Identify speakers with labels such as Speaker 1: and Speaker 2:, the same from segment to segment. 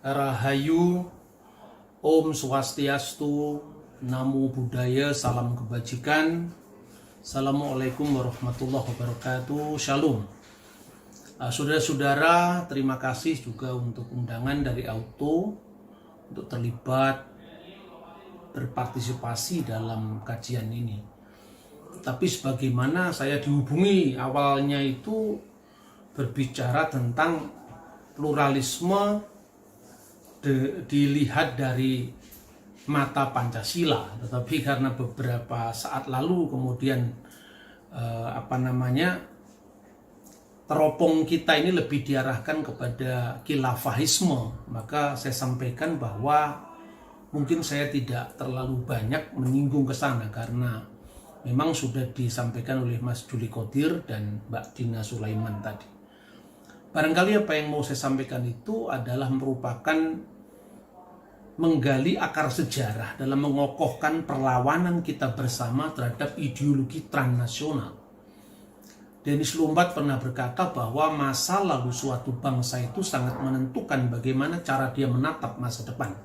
Speaker 1: Rahayu, Om Swastiastu, Namo Buddhaya, salam kebajikan. Assalamualaikum warahmatullahi wabarakatuh. Shalom. Saudara-saudara, terima kasih juga untuk undangan dari Auto untuk terlibat berpartisipasi dalam kajian ini. Tapi sebagaimana saya dihubungi awalnya itu berbicara tentang pluralisme dilihat dari mata Pancasila, tetapi karena beberapa saat lalu kemudian teropong kita ini lebih diarahkan kepada khilafahisme, maka saya sampaikan bahwa mungkin saya tidak terlalu banyak menyinggung ke sana karena memang sudah disampaikan oleh Mas Juli Qodir dan Mbak Dina Sulaiman tadi. Barangkali apa yang mau saya sampaikan itu adalah merupakan menggali akar sejarah dalam mengokohkan perlawanan kita bersama terhadap ideologi transnasional. Dennis Lombard pernah berkata bahwa masa lalu suatu bangsa itu sangat menentukan bagaimana cara dia menatap masa depan.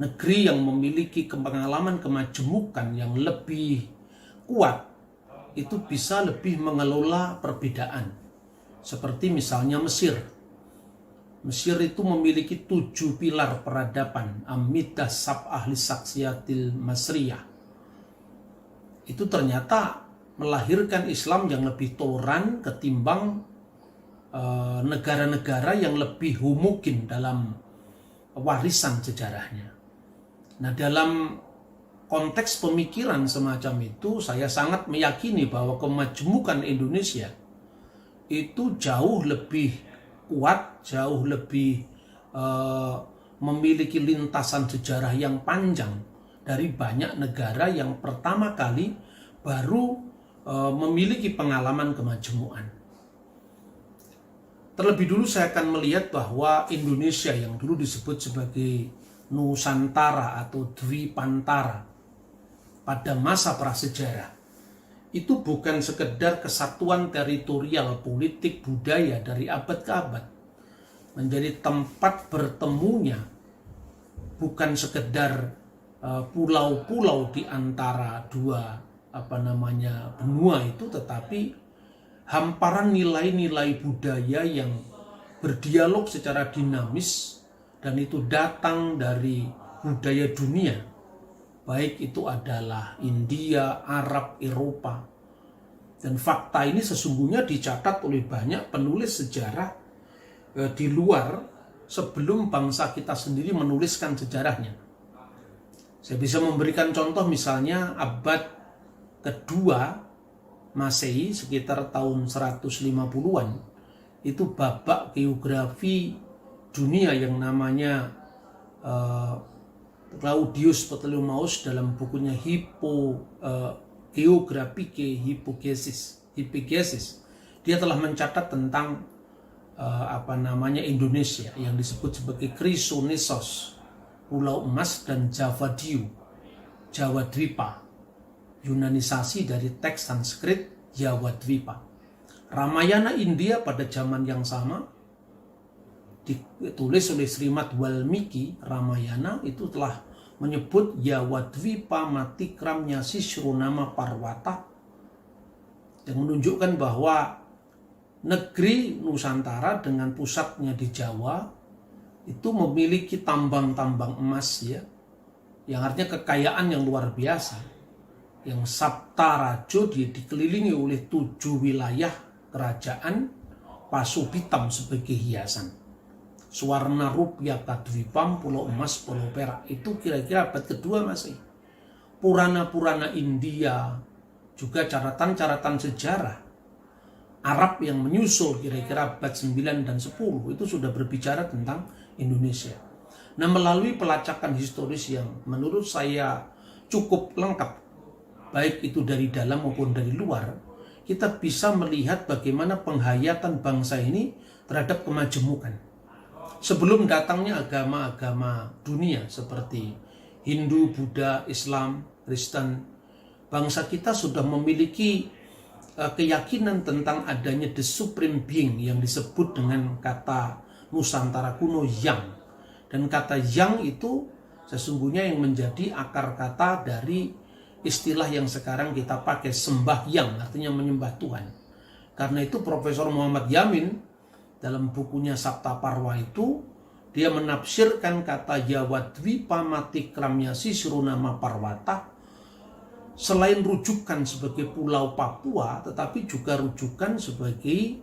Speaker 1: Negeri yang memiliki pengalaman kemajemukan yang lebih kuat itu bisa lebih mengelola perbedaan. Seperti misalnya Mesir. Mesir itu memiliki 7 pilar peradaban. Amidah sab'ah lisaksiyatil masriyah. Itu ternyata melahirkan Islam yang lebih toleran ketimbang negara-negara yang lebih homogen dalam warisan sejarahnya. Nah, dalam konteks pemikiran semacam itu, saya sangat meyakini bahwa kemajemukan Indonesia itu jauh lebih kuat, jauh lebih memiliki lintasan sejarah yang panjang dari banyak negara yang pertama kali baru memiliki pengalaman kemajemukan. Terlebih dulu saya akan melihat bahwa Indonesia yang dulu disebut sebagai Nusantara atau Dwipantara pada masa prasejarah itu bukan sekedar kesatuan teritorial, politik, budaya dari abad ke abad. Menjadi tempat bertemunya bukan sekedar pulau-pulau di antara dua benua itu, tetapi hamparan nilai-nilai budaya yang berdialog secara dinamis, dan itu datang dari budaya dunia. Baik itu adalah India, Arab, Eropa. Dan fakta ini sesungguhnya dicatat oleh banyak penulis sejarah di luar sebelum bangsa kita sendiri menuliskan sejarahnya. Saya bisa memberikan contoh misalnya abad kedua Masehi sekitar tahun 150-an. Itu babak geografi dunia yang namanya Claudius Ptolemaeus dalam bukunya Geographike Hypogesis, dia telah mencatat tentang Indonesia yang disebut sebagai Chrysonesos, Pulau Emas, dan Javadiu, Jawa Dwipa, Yunanisasi dari teks Sanskrit Jawa Dwipa. Ramayana India pada zaman yang sama ditulis oleh Srimad Walmiki. Ramayana itu telah menyebut Yawadvipa Matikramnya Sishrunama Parwata, yang menunjukkan bahwa negeri Nusantara dengan pusatnya di Jawa itu memiliki tambang-tambang emas, ya, yang artinya kekayaan yang luar biasa, yang Saptarajo dikelilingi oleh 7 wilayah kerajaan, Pasupitam sebagai hiasan. Swarna Rupya Kadwipam, Pulau Emas, Pulau Perak, itu kira-kira abad kedua masih. Purana-purana India, juga catatan-catatan sejarah Arab yang menyusul kira-kira abad 9 dan 10 itu sudah berbicara tentang Indonesia. Nah, melalui pelacakan historis yang menurut saya cukup lengkap, baik itu dari dalam maupun dari luar, kita bisa melihat bagaimana penghayatan bangsa ini terhadap kemajemukan. Sebelum datangnya agama-agama dunia seperti Hindu, Buddha, Islam, Kristen, bangsa kita sudah memiliki keyakinan tentang adanya the supreme being yang disebut dengan kata Nusantara kuno Yang, Dan kata yang itu sesungguhnya yang menjadi akar kata dari istilah yang sekarang kita pakai, sembahyang, artinya menyembah Tuhan. Karena itu Profesor Muhammad Yamin dalam bukunya Sabta Parwa itu, dia menafsirkan kata Yawadvipa Matikramnya Sisrunama Parwata selain rujukan sebagai Pulau Papua, tetapi juga rujukan sebagai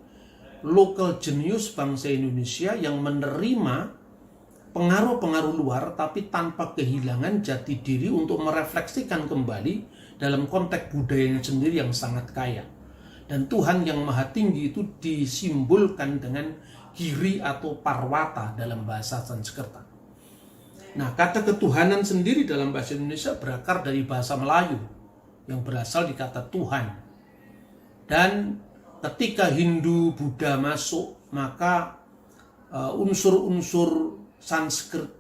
Speaker 1: local genius bangsa Indonesia yang menerima pengaruh-pengaruh luar tapi tanpa kehilangan jati diri untuk merefleksikan kembali dalam konteks budayanya sendiri yang sangat kaya. Dan Tuhan yang Maha Tinggi itu disimbolkan dengan Giri atau Parwata dalam bahasa Sanskerta. Nah, kata ketuhanan sendiri dalam bahasa Indonesia berakar dari bahasa Melayu yang berasal di kata Tuhan. Dan ketika Hindu, Buddha masuk, maka unsur-unsur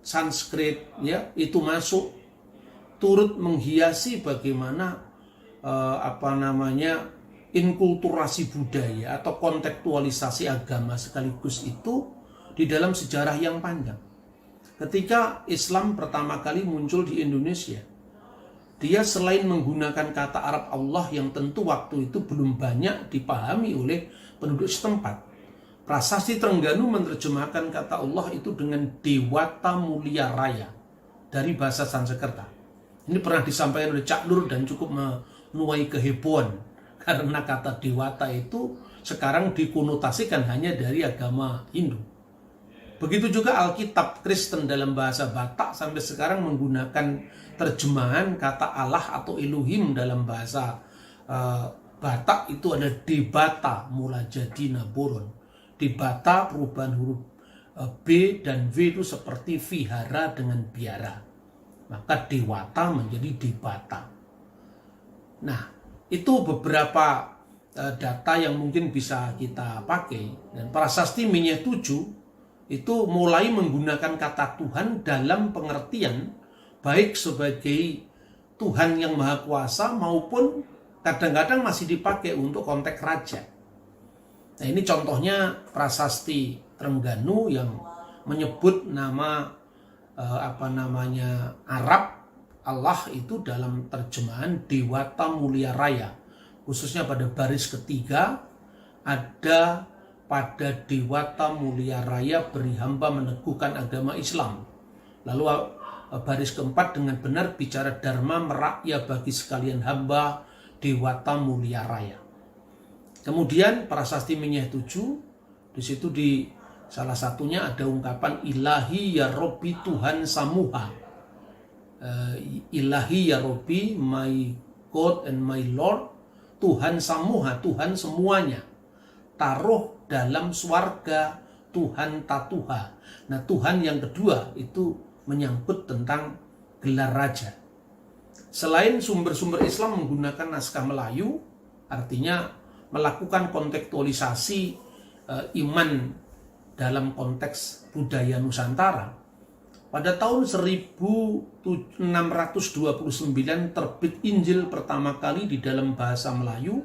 Speaker 1: Sanskrit ya itu masuk, turut menghiasi bagaimana inkulturasi budaya atau kontekstualisasi agama sekaligus itu di dalam sejarah yang panjang. Ketika Islam pertama kali muncul di Indonesia, dia selain menggunakan kata Arab Allah yang tentu waktu itu belum banyak dipahami oleh penduduk setempat, Prasasti Trengganu menerjemahkan kata Allah itu dengan Dewata Mulia Raya dari bahasa Sanskerta. Ini pernah disampaikan oleh Cak Nur dan cukup menuai kehebohan karena kata Dewata itu sekarang dikonotasikan hanya dari agama Hindu. Begitu juga Alkitab Kristen dalam bahasa Batak sampai sekarang menggunakan terjemahan kata Allah atau Elohim dalam bahasa Batak itu ada Debata Mula Jadina Boron. Debata perubahan huruf B dan V itu seperti vihara dengan biara. Maka Dewata menjadi Debata. Nah, itu beberapa data yang mungkin bisa kita pakai. Dan Prasasti Minyah 7 itu mulai menggunakan kata Tuhan dalam pengertian baik sebagai Tuhan yang Maha Kuasa maupun kadang-kadang masih dipakai untuk konteks raja. Nah, ini contohnya Prasasti Trengganu yang menyebut nama Arab Allah itu dalam terjemahan Dewata Mulia Raya. Khususnya pada baris ketiga ada pada Dewata Mulia Raya beri hamba meneguhkan agama Islam. Lalu baris keempat dengan benar bicara Dharma merakya bagi sekalian hamba Dewata Mulia Raya. Kemudian Prasasti Minyah 7, di situ di salah satunya ada ungkapan Ilahi ya Robbi Tuhan Samuha. Ilahi ya Robbi, my God and my Lord, Tuhan Samuha, Tuhan semuanya. Taruh dalam swarga Tuhan Tatuha. Nah, Tuhan yang kedua itu menyangkut tentang gelar raja. Selain sumber-sumber Islam menggunakan naskah Melayu, artinya melakukan kontekstualisasi iman dalam konteks budaya Nusantara. Pada tahun 1629 terbit Injil pertama kali di dalam bahasa Melayu,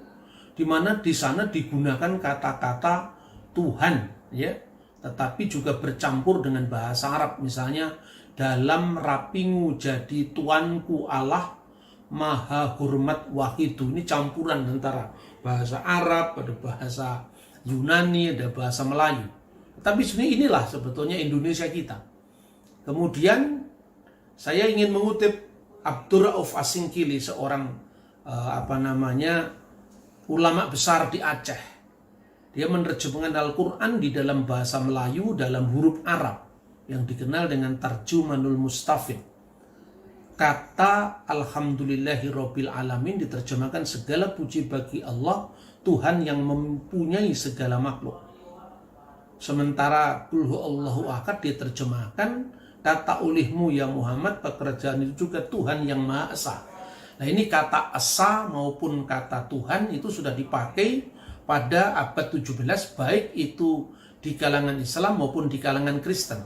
Speaker 1: di mana di sana digunakan kata-kata Tuhan, ya, tetapi juga bercampur dengan bahasa Arab. Misalnya dalam rapingu jadi tuanku Allah Maha Hormat Wahidu. Ini campuran antara bahasa Arab, ada bahasa Yunani, ada bahasa Melayu. Tapi sebenarnya inilah sebetulnya Indonesia kita. Kemudian saya ingin mengutip Abdurrauf Asingkili, seorang ulama besar di Aceh. Dia menerjemahkan Al-Quran di dalam bahasa Melayu dalam huruf Arab yang dikenal dengan Tarjumanul Mustafid. Kata Alhamdulillahirabbil alamin diterjemahkan segala puji bagi Allah, Tuhan yang mempunyai segala makhluk. Sementara Qul huwallahu ahad diterjemahkan kata olehmu ya Muhammad, pekerjaan itu juga Tuhan yang Maha Esa. Nah, ini kata Esa maupun kata Tuhan itu sudah dipakai pada abad 17 baik itu di kalangan Islam maupun di kalangan Kristen.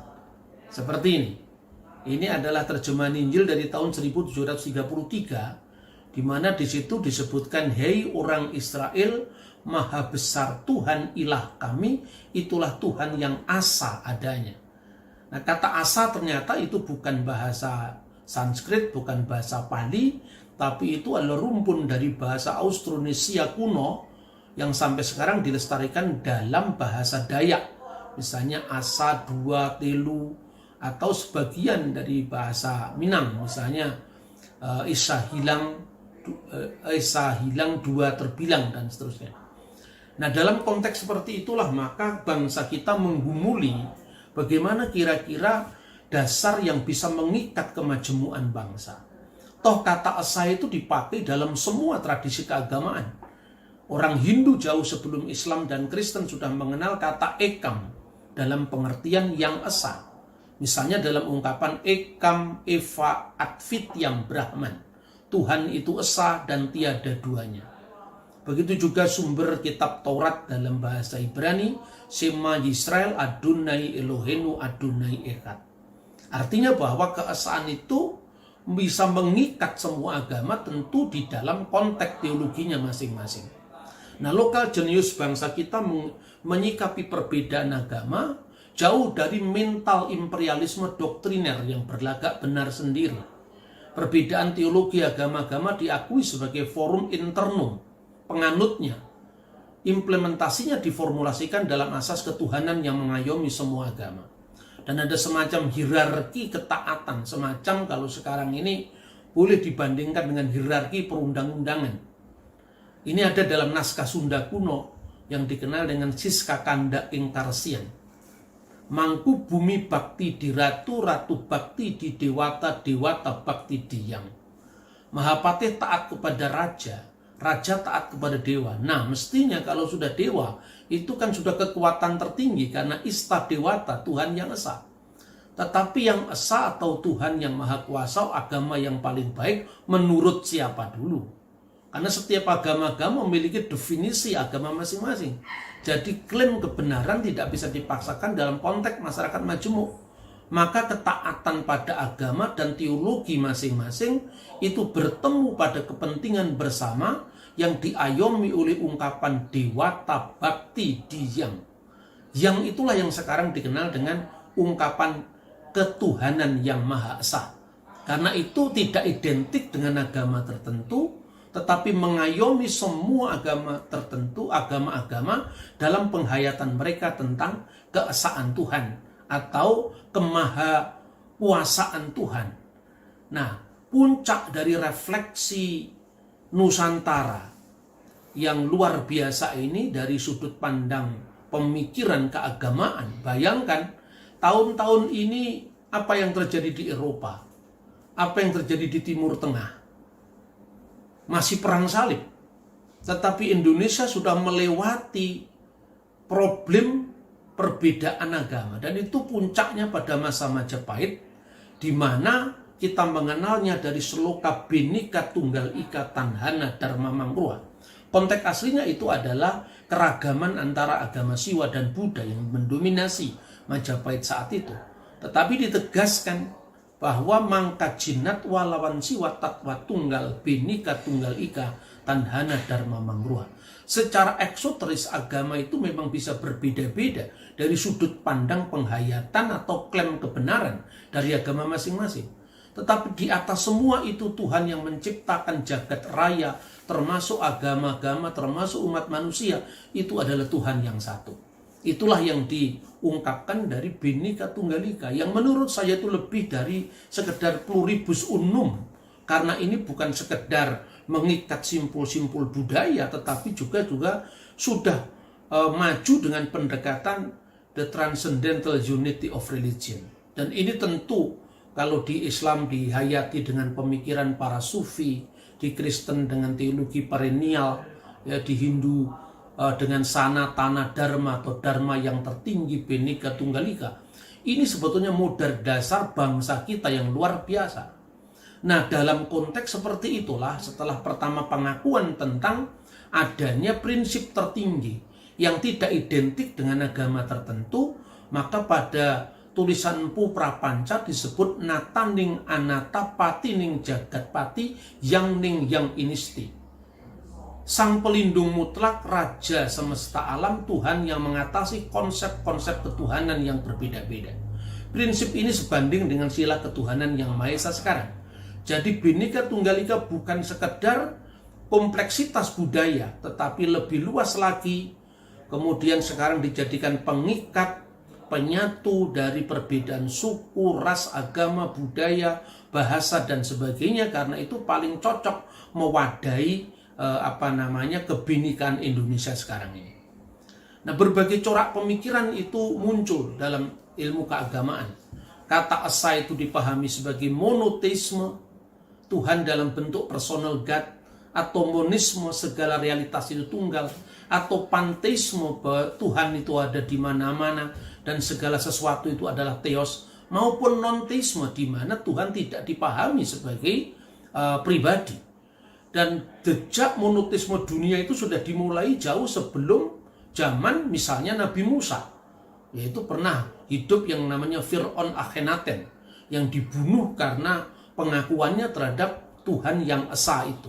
Speaker 1: Seperti ini. Ini adalah terjemahan Injil dari tahun 1733, di mana di situ disebutkan, "Hei orang Israel, Maha besar Tuhan ilah kami, itulah Tuhan yang asa adanya." Nah, kata asa ternyata itu bukan bahasa Sanskrit, bukan bahasa Pali, tapi itu adalah rumpun dari bahasa Austronesia kuno yang sampai sekarang dilestarikan dalam bahasa Dayak. Misalnya asa, dua, telu, atau sebagian dari bahasa Minang, misalnya isa hilang, dua terbilang, dan seterusnya. Nah, dalam konteks seperti itulah maka bangsa kita menggumuli bagaimana kira-kira dasar yang bisa mengikat kemajemukan bangsa. Toh kata asa itu dipakai dalam semua tradisi keagamaan. Orang Hindu jauh sebelum Islam dan Kristen sudah mengenal kata ekam dalam pengertian yang esa. Misalnya dalam ungkapan ekam eva advit yang Brahman. Tuhan itu esa dan tiada duanya. Begitu juga sumber kitab Taurat dalam bahasa Ibrani, Shema Yisrael Adonai Eloheinu Adonai Echad. Artinya bahwa keesaan itu bisa mengikat semua agama tentu di dalam konteks teologinya masing-masing. Nah, lokal jenius bangsa kita menyikapi perbedaan agama jauh dari mental imperialisme doktriner yang berlagak benar sendiri. Perbedaan teologi agama-agama diakui sebagai forum internum penganutnya. Implementasinya diformulasikan dalam asas ketuhanan yang mengayomi semua agama. Dan ada semacam hierarki ketaatan, semacam kalau sekarang ini boleh dibandingkan dengan hierarki perundang-undangan. Ini ada dalam naskah Sunda kuno yang dikenal dengan Siska Kanda Ingkarsian. Mangku bumi bakti di ratu, ratu bakti di dewata, dewata bakti di yang. Mahapatih taat kepada raja, raja taat kepada dewa. Nah, mestinya kalau sudah dewa, itu kan sudah kekuatan tertinggi karena ista dewata, Tuhan yang esa. Tetapi yang esa atau Tuhan yang maha kuasa, agama yang paling baik menurut siapa dulu? Karena setiap agama-agama memiliki definisi agama masing-masing. Jadi klaim kebenaran tidak bisa dipaksakan dalam konteks masyarakat majemuk. Maka ketaatan pada agama dan teologi masing-masing itu bertemu pada kepentingan bersama yang diayomi oleh ungkapan dewata bakti diyang. Yang itulah yang sekarang dikenal dengan ungkapan ketuhanan yang maha esa. Karena itu tidak identik dengan agama tertentu, tetapi mengayomi semua agama tertentu, agama-agama dalam penghayatan mereka tentang keesaan Tuhan atau kemahakuasaan Tuhan. Nah, puncak dari refleksi Nusantara yang luar biasa ini dari sudut pandang pemikiran keagamaan. Bayangkan tahun-tahun ini apa yang terjadi di Eropa, apa yang terjadi di Timur Tengah. Masih perang salib. Tetapi Indonesia sudah melewati problem perbedaan agama. Dan itu puncaknya pada masa Majapahit, di mana kita mengenalnya dari Sloka Bhinneka Tunggal Ika Tanhana Dharma Mangrua. Konteks aslinya itu adalah keragaman antara agama Siwa dan Buddha yang mendominasi Majapahit saat itu. Tetapi ditegaskan bahwa mangka jinat walawan siwa tatwa tunggal Bhinneka Tunggal Ika Tanhana Dharma Mangrua. Secara eksoteris agama itu memang bisa berbeda-beda dari sudut pandang penghayatan atau klaim kebenaran dari agama masing-masing. Tetapi di atas semua itu Tuhan yang menciptakan jagat raya, termasuk agama-agama, termasuk umat manusia, itu adalah Tuhan yang satu. Itulah yang diungkapkan dari Bhinneka Tunggal Ika, yang menurut saya itu lebih dari sekedar pluribus unum. Karena ini bukan sekedar mengikat simpul-simpul budaya, tetapi juga sudah maju dengan pendekatan the transcendental unity of religion. Dan ini tentu kalau di Islam dihayati dengan pemikiran para sufi, di Kristen dengan teologi perennial, ya, di Hindu dengan sanatana dharma atau dharma yang tertinggi Bhinneka Tunggal Ika. Ini sebetulnya modal dasar bangsa kita yang luar biasa. Nah, dalam konteks seperti itulah setelah pertama pengakuan tentang adanya prinsip tertinggi yang tidak identik dengan agama tertentu, maka pada tulisan Empu Prapanca disebut nataning anata patining jagat pati yang ning yang inisti. Sang pelindung mutlak, raja semesta alam, Tuhan yang mengatasi konsep-konsep ketuhanan yang berbeda-beda. Prinsip ini sebanding dengan sila ketuhanan yang Maha Esa sekarang. Jadi Bhinneka Tunggal Ika bukan sekedar kompleksitas budaya, tetapi lebih luas lagi. Kemudian sekarang dijadikan pengikat, penyatu dari perbedaan suku, ras, agama, budaya, bahasa dan sebagainya. Karena itu paling cocok mewadahi kebhinnekaan Indonesia sekarang ini. Nah, berbagai corak pemikiran itu muncul dalam ilmu keagamaan. Kata esa itu dipahami sebagai monoteisme, Tuhan dalam bentuk personal God, atau monisme, segala realitas itu tunggal, atau panteisme, bahwa Tuhan itu ada di mana-mana dan segala sesuatu itu adalah theos, maupun non-teisme, di mana Tuhan tidak dipahami sebagai pribadi. Dan jejak monoteisme dunia itu sudah dimulai jauh sebelum zaman misalnya Nabi Musa, yaitu pernah hidup yang namanya Fir'aun Akhenaten, yang dibunuh karena pengakuannya terhadap Tuhan yang esa itu.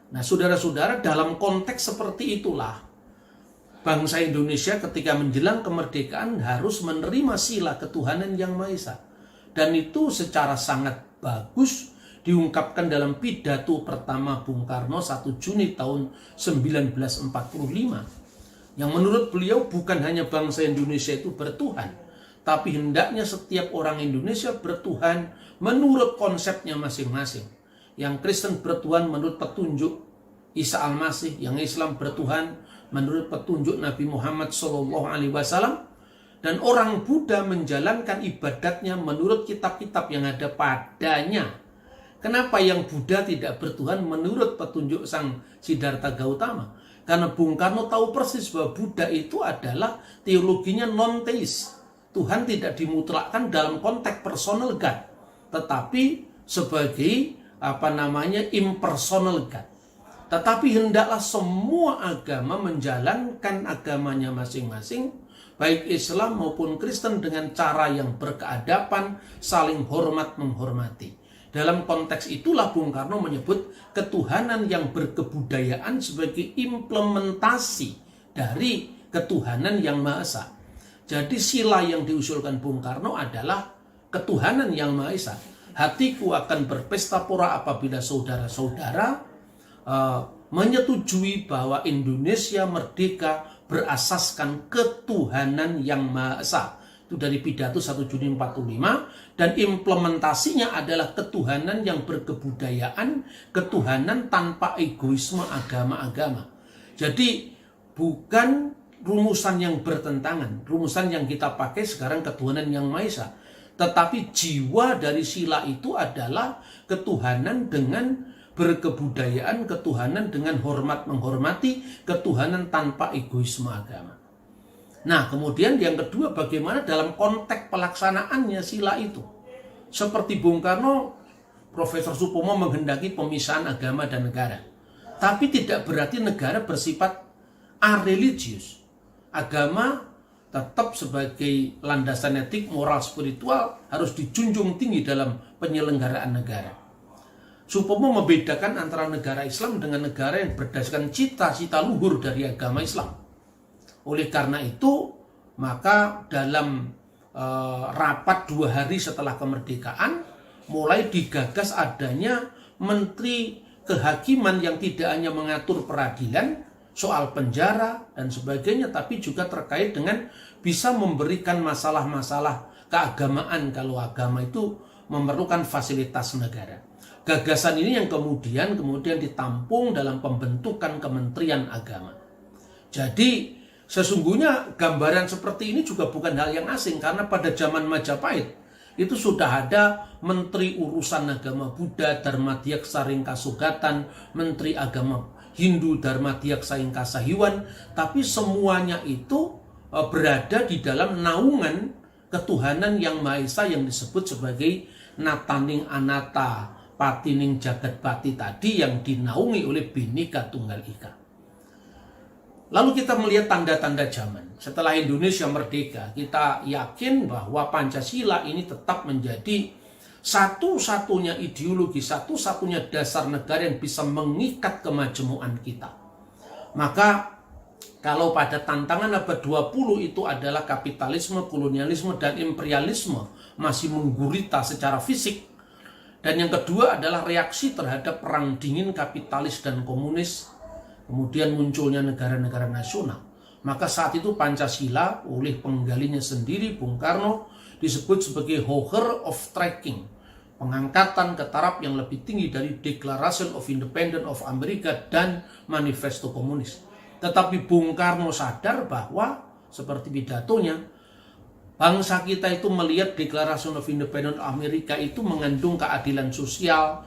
Speaker 1: Nah, saudara-saudara, dalam konteks seperti itulah bangsa Indonesia ketika menjelang kemerdekaan harus menerima sila ketuhanan yang Maha Esa. Dan itu secara sangat bagus diungkapkan dalam pidato pertama Bung Karno 1 Juni tahun 1945. Yang menurut beliau bukan hanya bangsa Indonesia itu bertuhan, tapi hendaknya setiap orang Indonesia bertuhan menurut konsepnya masing-masing. Yang Kristen bertuhan menurut petunjuk Isa Al-Masih, yang Islam bertuhan menurut petunjuk Nabi Muhammad SAW, dan orang Buddha menjalankan ibadatnya menurut kitab-kitab yang ada padanya. Kenapa yang Buddha tidak bertuhan menurut petunjuk Sang Siddhartha Gautama? Karena Bung Karno tahu persis bahwa Buddha itu adalah teologinya non-teis. Tuhan tidak dimutlakkan dalam konteks personal God, tetapi sebagai impersonal God. Tetapi hendaklah semua agama menjalankan agamanya masing-masing, baik Islam maupun Kristen, dengan cara yang berkeadapan, saling hormat menghormati. Dalam konteks itulah Bung Karno menyebut ketuhanan yang berkebudayaan sebagai implementasi dari ketuhanan yang Maha Esa. Jadi sila yang diusulkan Bung Karno adalah ketuhanan yang Maha Esa. Hatiku akan berpesta pora apabila saudara-saudara menyetujui bahwa Indonesia merdeka berasaskan ketuhanan yang Maha Esa. Itu dari pidato 1 Juni 45, dan implementasinya adalah ketuhanan yang berkebudayaan, ketuhanan tanpa egoisme agama-agama. Jadi bukan rumusan yang bertentangan. Rumusan yang kita pakai sekarang ketuhanan yang Maha Esa, tetapi jiwa dari sila itu adalah ketuhanan dengan berkebudayaan, ketuhanan dengan hormat menghormati, ketuhanan tanpa egoisme agama. Nah, kemudian yang kedua, bagaimana dalam konteks pelaksanaannya sila itu. Seperti Bung Karno, Profesor Supomo menghendaki pemisahan agama dan negara. Tapi tidak berarti negara bersifat areligius. Agama tetap sebagai landasan etik, moral, spiritual harus dijunjung tinggi dalam penyelenggaraan negara. Supomo membedakan antara negara Islam dengan negara yang berdasarkan cita-cita luhur dari agama Islam. Oleh karena itu, maka dalam rapat 2 hari setelah kemerdekaan, mulai digagas adanya menteri kehakiman yang tidak hanya mengatur peradilan, soal penjara dan sebagainya, tapi juga terkait dengan bisa memberikan masalah-masalah keagamaan kalau agama itu memerlukan fasilitas negara. Gagasan ini yang kemudian ditampung dalam pembentukan Kementerian Agama. Jadi sesungguhnya gambaran seperti ini juga bukan hal yang asing, karena pada zaman Majapahit itu sudah ada Menteri Urusan Agama Buddha Dharmadhyaksa Ringkasugatan, Menteri Agama Hindu Dharmadhyaksa Ingkasahiwan, tapi semuanya itu berada di dalam naungan ketuhanan yang Maha Esa yang disebut sebagai Nataning Anata Patining Jagat Pati tadi, yang dinaungi oleh Bhinneka Tunggal Ika. Lalu kita melihat tanda-tanda zaman. Setelah Indonesia merdeka, kita yakin bahwa Pancasila ini tetap menjadi satu-satunya ideologi, satu-satunya dasar negara yang bisa mengikat kemajmuan kita. Maka Kalau pada tantangan abad 20 itu adalah kapitalisme, kolonialisme, dan imperialisme masih menggurita secara fisik. Dan yang kedua adalah reaksi terhadap perang dingin kapitalis dan komunis, kemudian munculnya negara-negara nasional. Maka saat itu Pancasila oleh penggalinya sendiri, Bung Karno, disebut sebagai Hogger of Tracking, pengangkatan ke taraf yang lebih tinggi dari Declaration of Independence of America dan Manifesto Komunis. Tetapi Bung Karno sadar bahwa, seperti pidatonya, bangsa kita itu melihat Declaration of Independence Amerika itu mengandung keadilan sosial,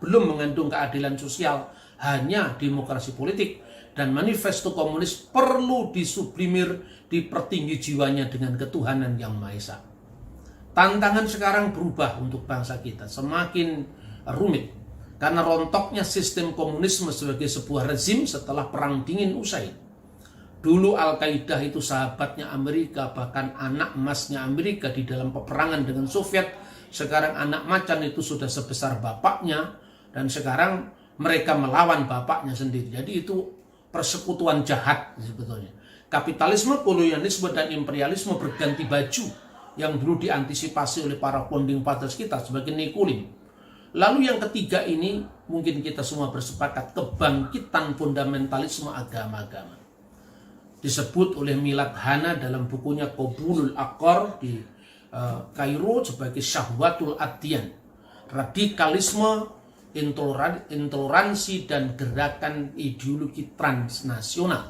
Speaker 1: belum mengandung keadilan sosial, hanya demokrasi politik, dan manifesto komunis perlu disublimir, dipertinggi jiwanya dengan ketuhanan yang Maha Esa. Tantangan sekarang berubah untuk bangsa kita, semakin rumit. Karena rontoknya sistem komunisme sebagai sebuah rezim setelah perang dingin usai. Dulu Al-Qaeda itu sahabatnya Amerika, bahkan anak emasnya Amerika di dalam peperangan dengan Soviet. Sekarang anak macan itu sudah sebesar bapaknya, dan sekarang mereka melawan bapaknya sendiri. Jadi itu persekutuan jahat sebetulnya. Kapitalisme, kolonialisme, dan imperialisme berganti baju yang dulu diantisipasi oleh para founding fathers kita sebagai Nikulin. Lalu yang ketiga ini mungkin kita semua bersepakat, kebangkitan fundamentalisme agama-agama. Disebut oleh Milad Hana dalam bukunya Qabulul Aqar di Kairo sebagai Syahwatul Adyan. Radikalisme, intoleransi, dan gerakan ideologi transnasional.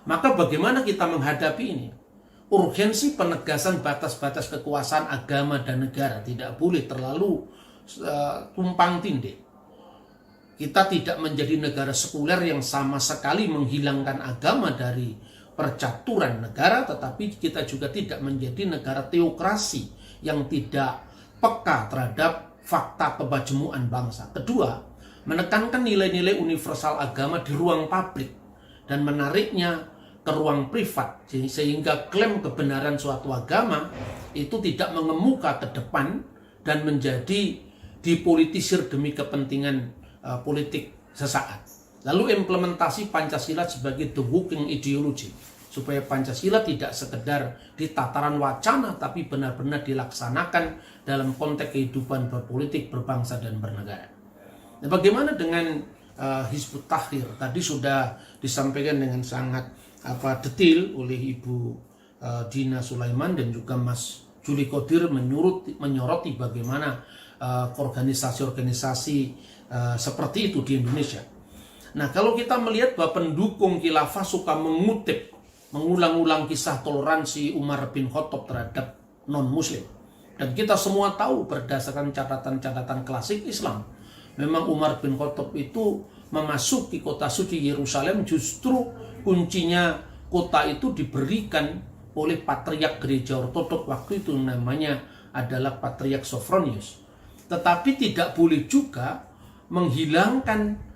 Speaker 1: Maka bagaimana kita menghadapi ini? Urgensi penegasan batas-batas kekuasaan agama dan negara tidak boleh terlalu tumpang tindih. Kita tidak menjadi negara sekuler yang sama sekali menghilangkan agama dari percaturan negara, tetapi kita juga tidak menjadi negara teokrasi yang tidak peka terhadap fakta kemajemukan bangsa. Kedua, menekankan nilai-nilai universal agama di ruang publik dan menariknya ke ruang privat, sehingga klaim kebenaran suatu agama itu tidak mengemuka ke depan dan menjadi dipolitisir demi kepentingan politik sesaat. Lalu implementasi Pancasila sebagai the working ideology, supaya Pancasila tidak sekedar di tataran wacana tapi benar-benar dilaksanakan dalam konteks kehidupan berpolitik, berbangsa, dan bernegara. Nah, bagaimana dengan Hizbut Tahrir? Tadi sudah disampaikan dengan sangat detail oleh Ibu Dina Sulaiman dan juga Mas Juli Qodir menyoroti bagaimana organisasi-organisasi seperti itu di Indonesia. Nah, kalau kita melihat bahwa pendukung khilafah suka mengutip, mengulang-ulang kisah toleransi Umar bin Khattab terhadap non-muslim. Dan kita semua tahu berdasarkan catatan-catatan klasik Islam, memang Umar bin Khattab itu memasuki kota suci Yerusalem, justru kuncinya kota itu diberikan oleh Patriark Gereja Ortodok waktu itu, namanya adalah Patriark Sophronius. Tetapi tidak boleh juga menghilangkan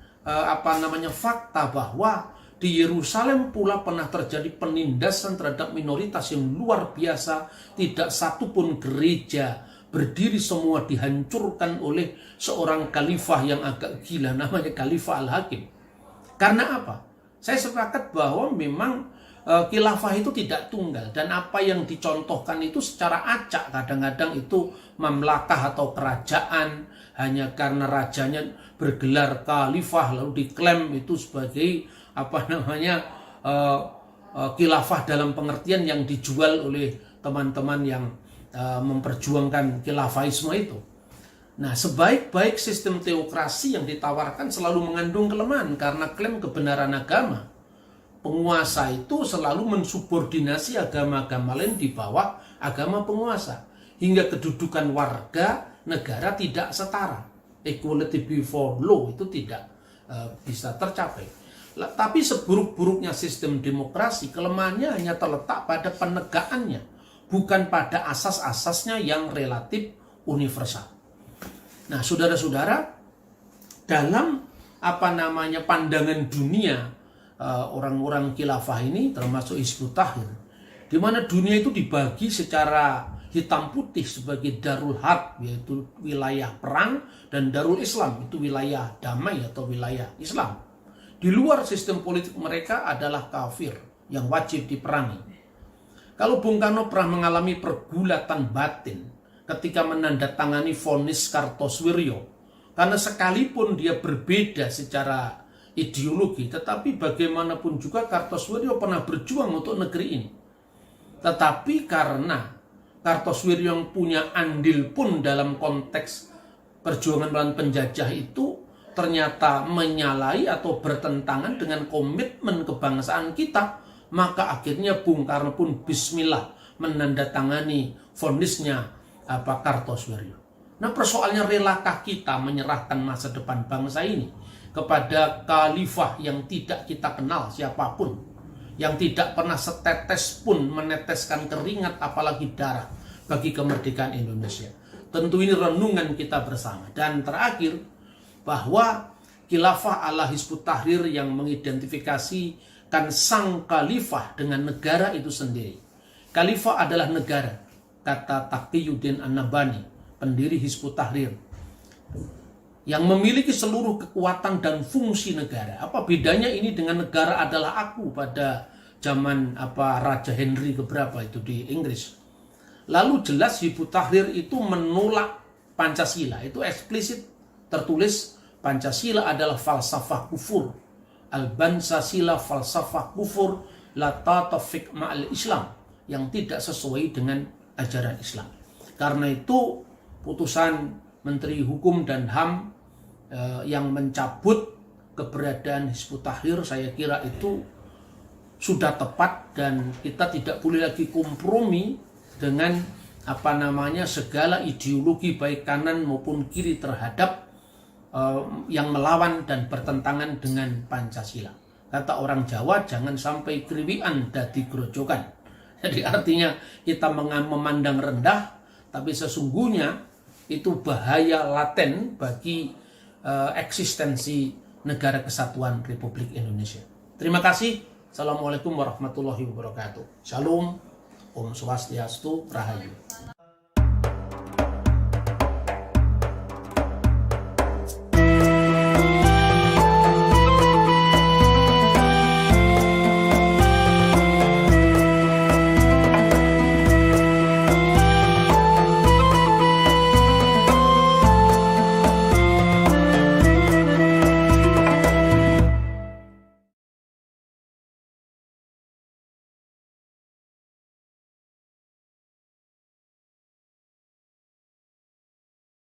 Speaker 1: fakta bahwa di Yerusalem pula pernah terjadi penindasan terhadap minoritas yang luar biasa. Tidak satupun gereja berdiri, semua dihancurkan oleh seorang khalifah yang agak gila, namanya Khalifah Al-Hakim. Karena apa? Saya sepakat bahwa memang khilafah itu tidak tunggal, dan apa yang dicontohkan itu secara acak. Kadang-kadang itu mamlakah atau kerajaan hanya karena rajanya bergelar khalifah lalu diklaim itu sebagai khilafah dalam pengertian yang dijual oleh teman-teman yang memperjuangkan khilafahisme itu. Nah, sebaik-baik sistem teokrasi yang ditawarkan selalu mengandung kelemahan karena klaim kebenaran agama. Penguasa itu selalu mensubordinasi agama-agama lain di bawah agama penguasa, hingga kedudukan warga negara tidak setara. Equality before law itu tidak bisa tercapai. Tapi seburuk-buruknya sistem demokrasi, kelemahannya hanya terletak pada penegakannya, bukan pada asas-asasnya yang relatif universal. Nah, saudara-saudara, dalam pandangan dunia orang-orang khilafah ini, termasuk Hizbut Tahrir, di mana dunia itu dibagi secara hitam putih sebagai Darul Harb, yaitu wilayah perang, dan Darul Islam, itu wilayah damai atau wilayah Islam. di luar sistem politik mereka adalah kafir yang wajib diperangi. Kalau Bung Karno pernah mengalami pergulatan batin ketika menandatangani vonis Kartosoewirjo, karena sekalipun dia berbeda secara ideologi, tetapi bagaimanapun juga Kartosoewirjo pernah berjuang untuk negeri ini. Tetapi karena Kartosoewirjo yang punya andil pun dalam konteks perjuangan melawan penjajah itu ternyata menyalahi atau bertentangan dengan komitmen kebangsaan kita, maka akhirnya Bung Karno pun bismillah menandatangani vonisnya Kartosoewirjo. Nah, persoalannya, relakah kita menyerahkan masa depan bangsa ini kepada khalifah yang tidak kita kenal siapapun, yang tidak pernah setetes pun meneteskan keringat apalagi darah bagi kemerdekaan Indonesia? Tentu ini renungan kita bersama. Dan terakhir, bahwa khilafah ala Hizbut Tahrir yang mengidentifikasikan sang khalifah dengan negara itu sendiri. Khalifah adalah negara, kata Taqiyuddin An-Nabhani, pendiri Hizbut Tahrir, yang memiliki seluruh kekuatan dan fungsi negara. Apa bedanya ini dengan negara adalah aku pada zaman Raja Henry keberapa itu di Inggris? Lalu jelas Hizbut Tahrir itu menolak Pancasila, itu eksplisit tertulis Pancasila adalah falsafah kufur, al-Bansasila falsafah kufur, la tatafik ma'al Islam, yang tidak sesuai dengan ajaran Islam. Karena itu putusan Menteri Hukum dan HAM yang mencabut keberadaan Hizbut Tahrir, saya kira itu sudah tepat, dan kita tidak boleh lagi kompromi dengan segala ideologi baik kanan maupun kiri terhadap yang melawan dan bertentangan dengan Pancasila. Kata orang Jawa, jangan sampai kriwian dadi grojokan. Jadi artinya kita memandang rendah, tapi sesungguhnya itu bahaya laten bagi eksistensi Negara Kesatuan Republik Indonesia. Terima kasih. Assalamualaikum warahmatullahi wabarakatuh. Shalom. Om Swastiastu. Rahayu.